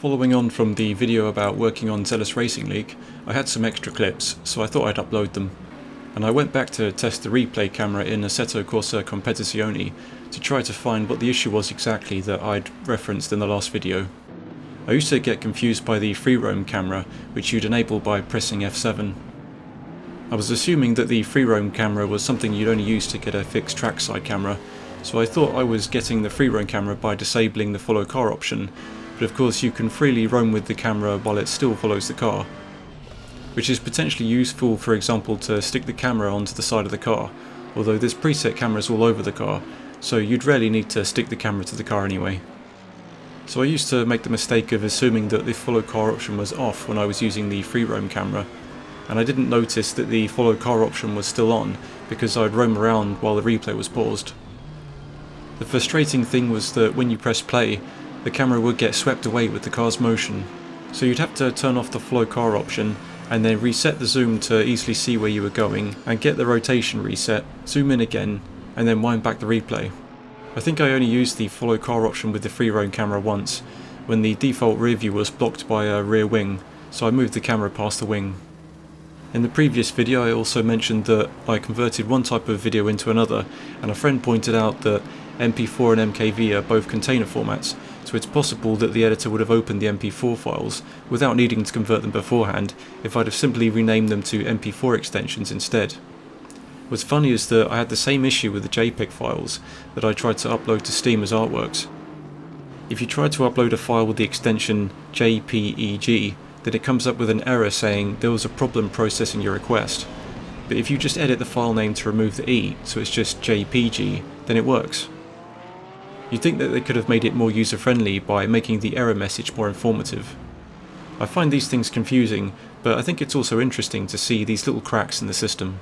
Following on from the video about working on Zealous Racing League, I had some extra clips, so I thought I'd upload them. And I went back to test the replay camera in Assetto Corsa Competizione to try to find what the issue was exactly that I'd referenced in the last video. I used to get confused by the free roam camera, which you'd enable by pressing F7. I was assuming that the free roam camera was something you'd only use to get a fixed trackside camera, so I thought I was getting the free roam camera by disabling the follow car option, but of course you can freely roam with the camera while it still follows the car, which is potentially useful, for example, to stick the camera onto the side of the car, although there's preset cameras all over the car, so you'd rarely need to stick the camera to the car anyway. So I used to make the mistake of assuming that the follow car option was off when I was using the free roam camera, and I didn't notice that the follow car option was still on because I'd roam around while the replay was paused. The frustrating thing was that when you press play, the camera would get swept away with the car's motion, so you'd have to turn off the follow car option and then reset the zoom to easily see where you were going, and get the rotation reset, zoom in again, and then wind back the replay. I think I only used the follow car option with the free roam camera once, when the default rear view was blocked by a rear wing, so I moved the camera past the wing. In the previous video I also mentioned that I converted one type of video into another, and a friend pointed out that MP4 and MKV are both container formats, so it's possible that the editor would have opened the MP4 files without needing to convert them beforehand if I'd have simply renamed them to MP4 extensions instead. What's funny is that I had the same issue with the JPEG files that I tried to upload to Steam as artworks. If you try to upload a file with the extension JPEG, then it comes up with an error saying there was a problem processing your request. But if you just edit the file name to remove the E, so it's just JPG, then it works. You'd think that they could have made it more user-friendly by making the error message more informative. I find these things confusing, but I think it's also interesting to see these little cracks in the system.